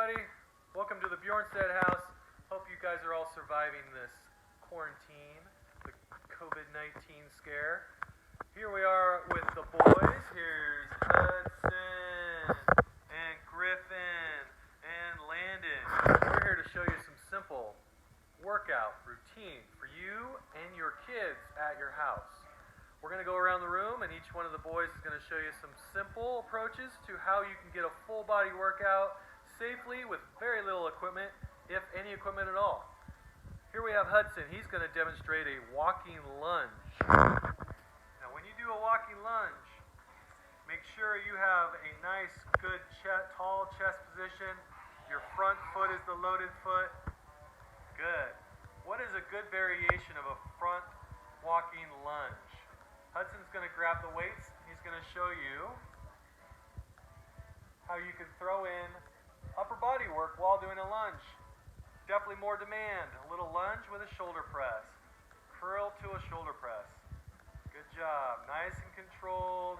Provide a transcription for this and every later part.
everybody. Welcome to the Bjornstad house. Hope you guys are all surviving this quarantine, the COVID-19 scare. Here we are with the boys. Here's Hudson and Griffin and Landon. We're here to show you some simple workout routine for you and your kids at your house. We're going to go around the room and each one of the boys is going to show you some simple approaches to how you can get a full body workout safely with very little equipment, if any equipment at all. Here we have Hudson. He's going to demonstrate a walking lunge. Now when you do a walking lunge, make sure you have a nice, good, tall chest position. Your front foot is the loaded foot. Good. What is a good variation of a front walking lunge? Hudson's going to grab the weights. He's going to show you how you can throw in upper body work while doing a lunge. Definitely more demand. A little lunge with a shoulder press. Curl to a shoulder press. Good job. Nice and controlled.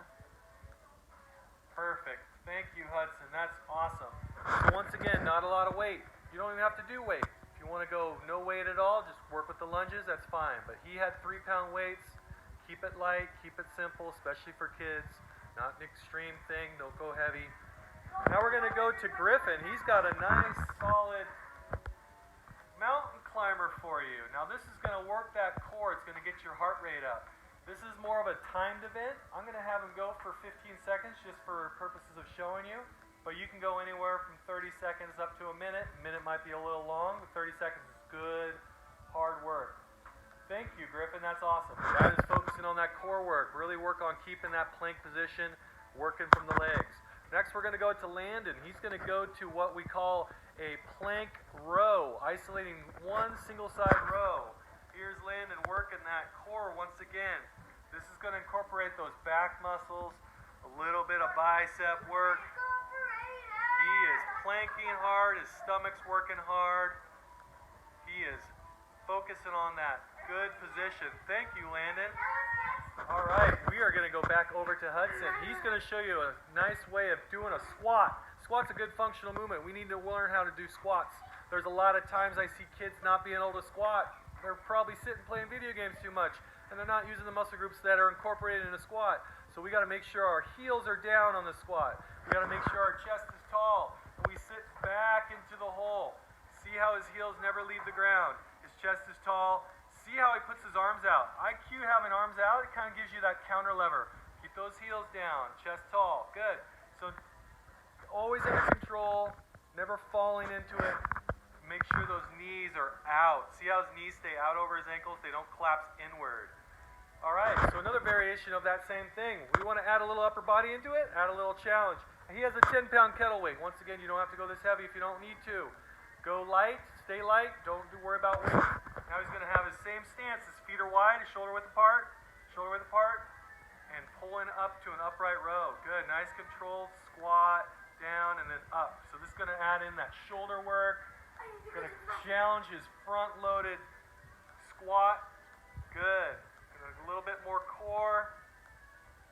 Perfect. Thank you, Hudson. That's awesome. So once again, not a lot of weight. You don't even have to do weight. If you want to go no weight at all, just work with the lunges, that's fine. But he had 3-pound weights. Keep it light, keep it simple, especially for kids. Not an extreme thing, don't go heavy. Now we're going to go to Griffin. He's got a nice, solid mountain climber for you. Now this is going to work that core. It's going to get your heart rate up. This is more of a timed event. I'm going to have him go for 15 seconds just for purposes of showing you. But you can go anywhere from 30 seconds up to a minute. A minute might be a little long, but 30 seconds is good, hard work. Thank you, Griffin. That's awesome. That is focusing on that core work. Really work on keeping that plank position, working from the legs. Next, we're going to go to Landon. He's going to go to what we call a plank row, isolating one single side row. Here's Landon working that core once again. This is going to incorporate those back muscles, a little bit of bicep work. He is planking hard. His stomach's working hard. He is focusing on that good position. Thank you, Landon. All right, we are going to go back over to Hudson. He's going to show you a nice way of doing a squat. Squat's a good functional movement. We need to learn how to do squats. There's a lot of times I see kids not being able to squat. They're probably sitting playing video games too much, and they're not using the muscle groups that are incorporated in a squat. So we got to make sure our heels are down on the squat. We got to make sure our chest is tall, and we sit back into the hole. See how his heels never leave the ground. His chest is tall. See how he puts his arms out. IQ having arms out, it kind of gives you that counter lever. Keep those heels down, chest tall. Good. So always under control, never falling into it. Make sure those knees are out. See how his knees stay out over his ankles? They don't collapse inward. All right, so another variation of that same thing. We want to add a little upper body into it, add a little challenge. He has a 10-pound kettle weight. Once again, you don't have to go this heavy if you don't need to. Go light, stay light, don't worry about weight. Now he's going to have his same stance. His feet are wide, his shoulder width apart, and pulling up to an upright row. Good, nice controlled squat, down, and then up. So this is going to add in that shoulder work. Going to challenge his front-loaded squat. Good. A little bit more core.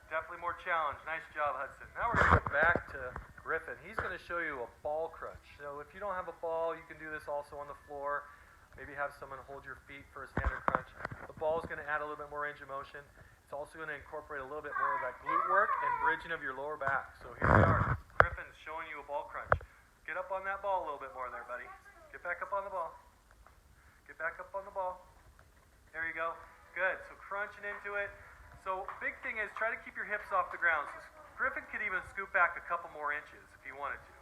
Definitely more challenge. Nice job, Hudson. Now we're going to go back to Griffin. He's going to show you a ball crunch. So if you don't have a ball, you can do this also on the floor. Maybe have someone hold your feet for a standard crunch. The ball is going to add a little bit more range of motion. It's also going to incorporate a little bit more of that glute work and bridging of your lower back. So here we are. Griffin's showing you a ball crunch. Get up on that ball a little bit more there, buddy. Get back up on the ball. Get back up on the ball. There you go. Good. So crunching into it. So big thing is try to keep your hips off the ground. So Griffin could even scoot back a couple more inches if he wanted to.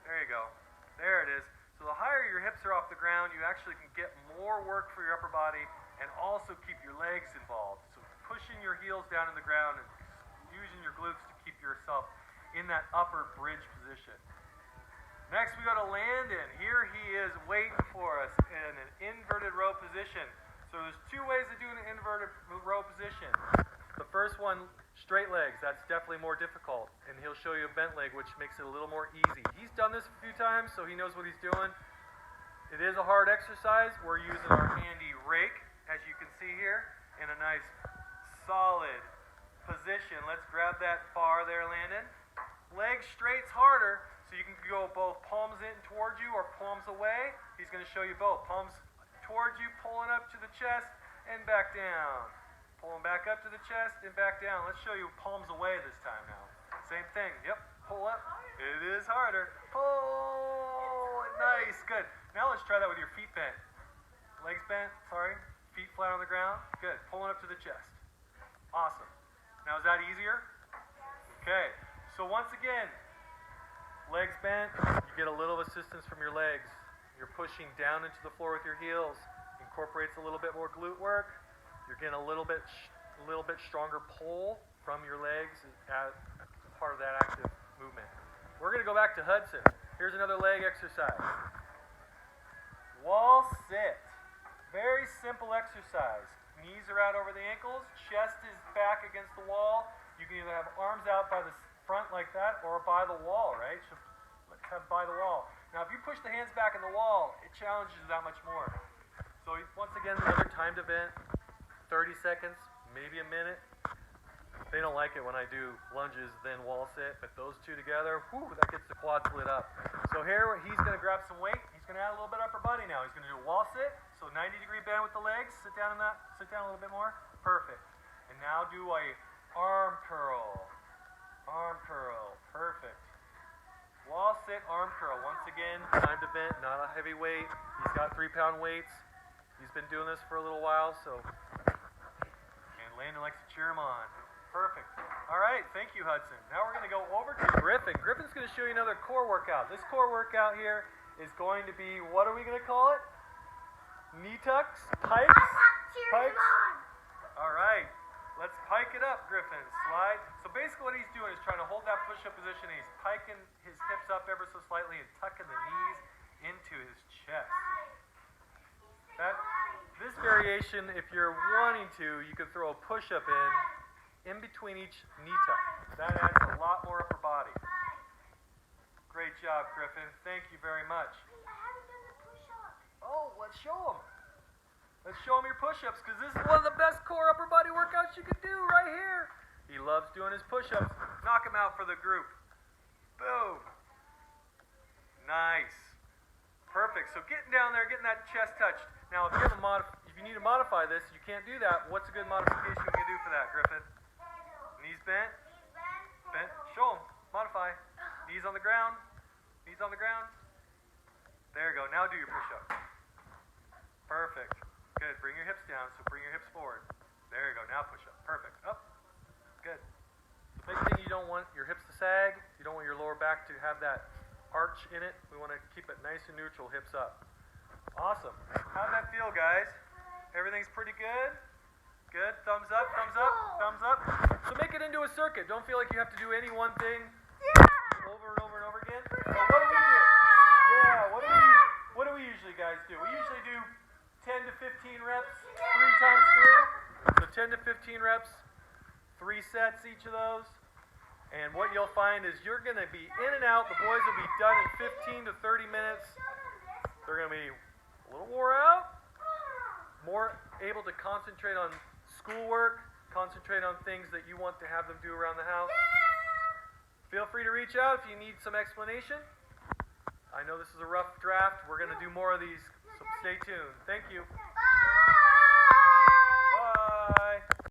There you go. There it is. So the higher your hips are off the ground, you actually can get more work for your upper body and also keep your legs involved. So pushing your heels down in the ground and using your glutes to keep yourself in that upper bridge position. Next we go to Landon. Here he is waiting for us in an inverted row position. So there's two ways of doing an inverted row position. The first one, straight legs. That's definitely more difficult. And he'll show you a bent leg, which makes it a little more easy. He's done this a few times, so he knows what he's doing. It is a hard exercise. We're using our handy rake, as you can see here, in a nice, solid position. Let's grab that bar there, Landon. Legs straight's harder, So you can go both palms in towards you or palms away. He's going to show you both. Palms towards you, pulling up to the chest and back down. Pulling back up to the chest and back down. Let's show you palms away this time now. Same thing. Yep. Pull up. It is harder. Pull. Nice. Good. Now let's try that with your feet bent. Legs bent. Sorry. Feet flat on the ground. Good. Pulling up to the chest. Awesome. Now is that easier? Okay. So once again, legs bent. You get a little assistance from your legs. You're pushing down into the floor with your heels. Incorporates a little bit more glute work. You're getting a little bit stronger pull from your legs as part of that active movement. We're going to go back to Hudson. Here's another leg exercise. Wall sit. Very simple exercise. Knees are out over the ankles. Chest is back against the wall. You can either have arms out by the front like that or by the wall, right? So let's have by the wall. Now if you push the hands back in the wall, it challenges you that much more. So once again, another timed event. 30 seconds, maybe a minute. They don't like it when I do lunges, then wall sit, but those two together, whew, that gets the quads lit up. So here, he's going to grab some weight. He's going to add a little bit upper body now. He's going to do a wall sit, so 90-degree bend with the legs. Sit down in that. Sit down a little bit more. Perfect. And now do a arm curl. Arm curl. Perfect. Wall sit, arm curl. Once again, timed event, not a heavy weight. He's got 3-pound weights. He's been doing this for a little while, so. And Landon likes to cheer him on. Perfect. All right, thank you, Hudson. Now we're going to go over to Griffin. Griffin's going to show you another core workout. This core workout here is going to be, what are we going to call it? Knee tucks? Pikes? Pikes? All right. Let's pike it up, Griffin. Slide. So basically what he's doing is trying to hold that push-up position, and he's piking his hips up ever so slightly and tucking the knees into his chest. This variation, if you're wanting to, you can throw a push-up in between each knee tuck. That adds a lot more upper body. Great job, Griffin. Thank you very much. I haven't done the push-up. Oh, let's show them. Let's show them your push-ups, because this is one of the best core upper body workouts you can do right here. He loves doing his push-ups. Knock them out for the group. Boom. Nice. Perfect. So getting down there, getting that chest touched. Now, if you need to modify this, you can't do that. What's a good modification we can do for that, Griffin? Knees bent. Bent. Show them. Modify. Knees on the ground. Knees on the ground. There you go. Now do your push-up. Perfect. Good. Bring your hips down. So bring your hips forward. There you go. Now push up. Perfect. Up. Good. The big thing, you don't want your hips to sag. You don't want your lower back to have that arch in it. We want to keep it nice and neutral, hips up. Awesome. How'd that feel, guys? Everything's pretty good? Good. Thumbs up, thumbs up, thumbs up. So make it into a circuit. Don't feel like you have to do any one thing over and over and over again. So what do we do? Yeah, what do we usually guys do? We usually do 10 to 15 reps 3 times through. So 10 to 15 reps, 3 sets each of those. And what you'll find is you're going to be in and out. The boys will be done in 15 to 30 minutes. They're going to be a little wore out, more able to concentrate on schoolwork, concentrate on things that you want to have them do around the house. Feel free to reach out if you need some explanation. I know this is a rough draft. We're going to do more of these, so stay tuned. Thank you.